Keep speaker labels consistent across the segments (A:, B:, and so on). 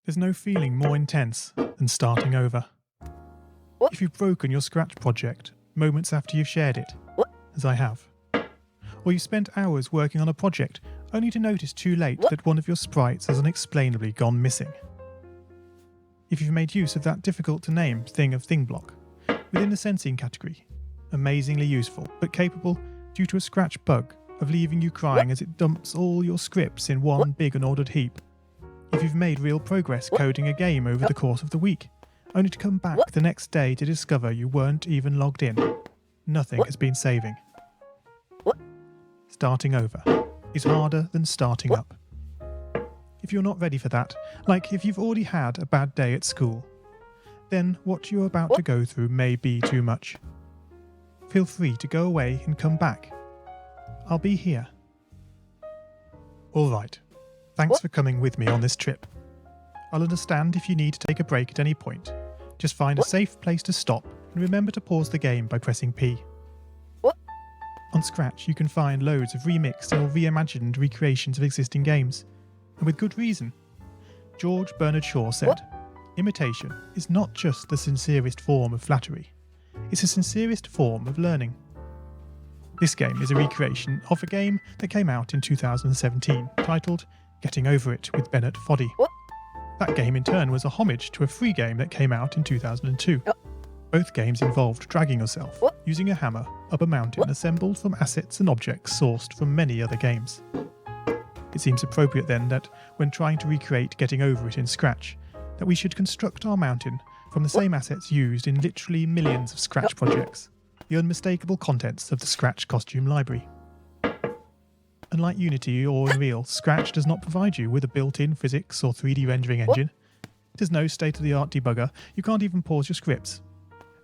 A: There's no feeling more intense than starting over. If you've broken your Scratch project moments after you've shared it, as I have, or you spent hours working on a project only to notice too late that one of your sprites has unexplainably gone missing. If you've made use of that difficult-to-name thing of thing block within the sensing category, amazingly useful but capable, due to a Scratch bug, of leaving you crying as it dumps all your scripts in one big unordered heap. If you've made real progress coding a game over the course of the week, only to come back the next day to discover you weren't even logged in, nothing has been saving. Starting over is harder than starting up. If you're not ready for that, like if you've already had a bad day at school, then what you're about to go through may be too much. Feel free to go away and come back. I'll be here. Alright, thanks for coming with me on this trip. I'll understand if you need to take a break at any point. Just find a safe place to stop and remember to pause the game by pressing P. On Scratch you can find loads of remixed or reimagined recreations of existing games, and with good reason. George Bernard Shaw said, "Imitation is not just the sincerest form of flattery, it's the sincerest form of learning." This game is a recreation of a game that came out in 2017, titled Getting Over It with Bennett Foddy. That game in turn was a homage to a free game that came out in 2002. Both games involved dragging yourself, using a hammer, up a mountain assembled from assets and objects sourced from many other games. It seems appropriate then that, when trying to recreate Getting Over It in Scratch, that we should construct our mountain from the same assets used in literally millions of Scratch projects, the unmistakable contents of the Scratch costume library. Unlike Unity or Unreal, Scratch does not provide you with a built-in physics or 3D rendering engine. It has no state-of-the-art debugger, you can't even pause your scripts.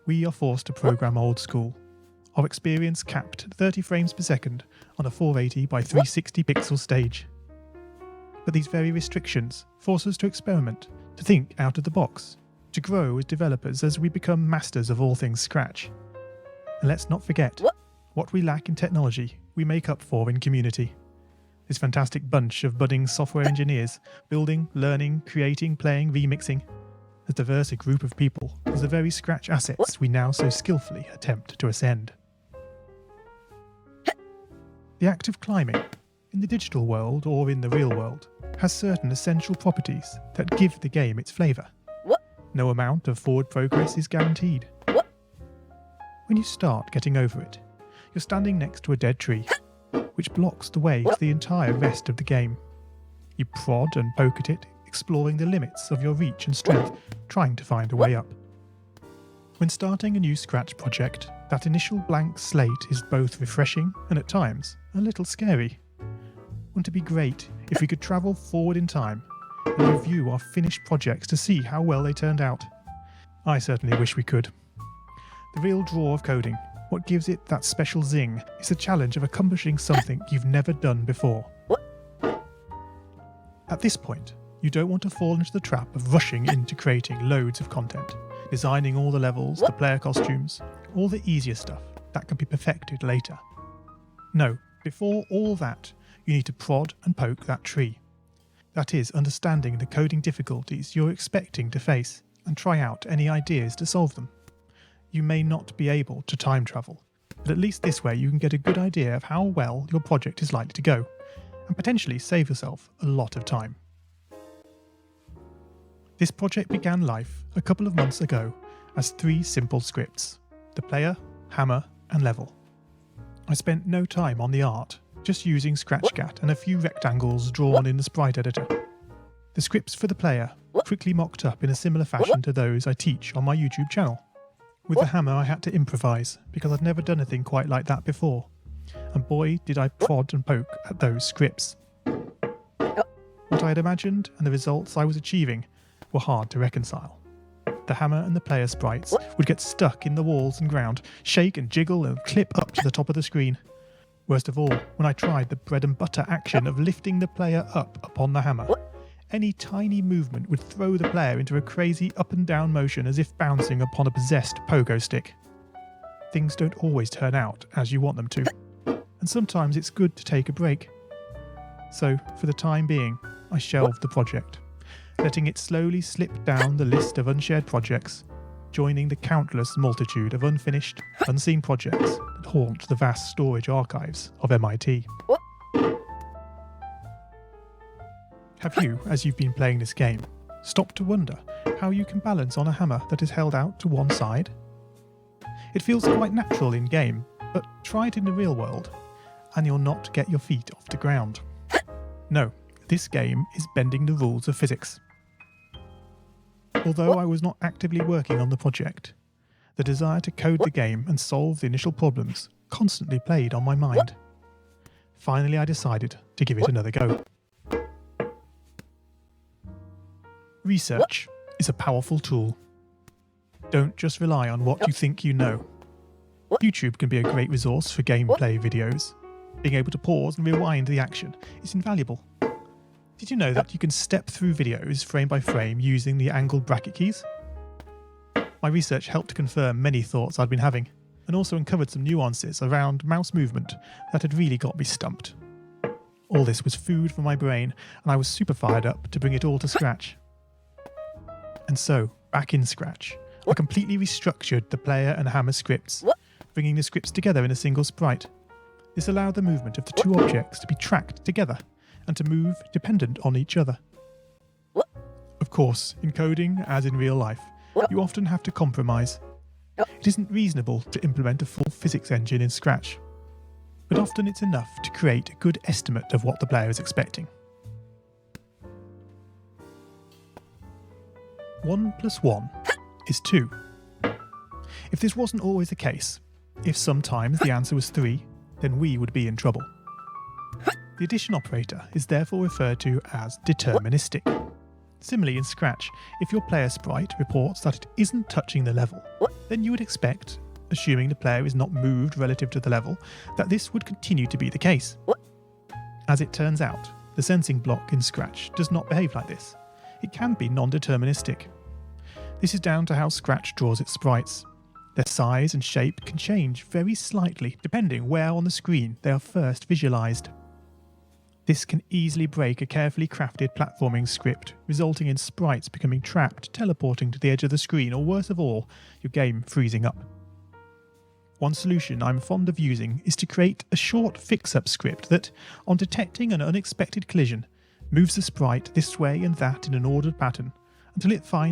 A: We are forced to program old school. Our experience capped at 30 frames per second on a 480 by 360 pixel stage. But these very restrictions force us to experiment, to think out of the box, to grow as developers as we become masters of all things Scratch. And let's not forget, what we lack in technology, we make up for in community. This fantastic bunch of budding software engineers, building, learning, creating, playing, remixing, as diverse a group of people as the very Scratch assets we now so skillfully attempt to ascend. The act of climbing, in the digital world or in the real world, has certain essential properties that give the game its flavour. No amount of forward progress is guaranteed. When you start Getting Over It, you're standing next to a dead tree, which blocks the way to the entire rest of the game. You prod and poke at it, exploring the limits of your reach and strength, trying to find a way up. When starting a new Scratch project, that initial blank slate is both refreshing and at times a little scary. Wouldn't it be great if we could travel forward in time and review our finished projects to see how well they turned out? I certainly wish we could. The real draw of coding, what gives it that special zing, is the challenge of accomplishing something you've never done before. At this point, you don't want to fall into the trap of rushing into creating loads of content, designing all the levels, the player costumes, all the easier stuff that can be perfected later. No, before all that, you need to prod and poke that tree. That is, understanding the coding difficulties you're expecting to face and try out any ideas to solve them. You may not be able to time travel, but at least this way you can get a good idea of how well your project is likely to go, and potentially save yourself a lot of time. This project began life a couple of months ago as 3 simple scripts: the player, hammer, and level. I spent no time on the art, just using ScratchGat and a few rectangles drawn in the sprite editor. The scripts for the player quickly mocked up in a similar fashion to those I teach on my YouTube channel. With the hammer I had to improvise because I'd never done anything quite like that before, and boy did I prod and poke at those scripts. What I had imagined and the results I was achieving were hard to reconcile. the hammer and the player sprites would get stuck in the walls and ground, shake and jiggle and clip up to the top of the screen. Worst of all, when I tried the bread and butter action of lifting the player up upon the hammer, any tiny movement would throw the player into a crazy up and down motion as if bouncing upon a possessed pogo stick. Things don't always turn out as you want them to, and sometimes it's good to take a break. So, for the time being, I shelved the project, letting it slowly slip down the list of unshared projects, joining the countless multitude of unfinished, unseen projects that haunt the vast storage archives of MIT. Have you, as you've been playing this game, stopped to wonder how you can balance on a hammer that is held out to one side? It feels quite natural in game, but try it in the real world, and you'll not get your feet off the ground. No, this game is bending the rules of physics. Although I was not actively working on the project, the desire to code the game and solve the initial problems constantly played on my mind. Finally, I decided to give it another go. Research is a powerful tool. Don't just rely on what you think you know. YouTube can be a great resource for gameplay videos. Being able to pause and rewind the action is invaluable. Did you know that you can step through videos frame by frame using the angled bracket keys? My research helped to confirm many thoughts I'd been having, and also uncovered some nuances around mouse movement that had really got me stumped. All this was food for my brain, and I was super fired up to bring it all to scratch. And so, back in Scratch, I completely restructured the player and hammer scripts, bringing the scripts together in a single sprite. This allowed the movement of the two objects to be tracked together and to move dependent on each other. Of course, in coding, as in real life, you often have to compromise. It isn't reasonable to implement a full physics engine in Scratch, but often it's enough to create a good estimate of what the player is expecting. 1 + 1 is 2. If this wasn't always the case, if sometimes the answer was 3, then we would be in trouble. The addition operator is therefore referred to as deterministic. Similarly in Scratch, if your player sprite reports that it isn't touching the level, then you would expect, assuming the player is not moved relative to the level, that this would continue to be the case. As it turns out, the sensing block in Scratch does not behave like this. It can be non-deterministic. This is down to how Scratch draws its sprites. Their size and shape can change very slightly depending where on the screen they are first visualized. This can easily break a carefully crafted platforming script, resulting in sprites becoming trapped, teleporting to the edge of the screen, or worse of all, your game freezing up. One solution I'm fond of using is to create a short fix-up script that, on detecting an unexpected collision, moves the sprite this way and that in an ordered pattern until it finds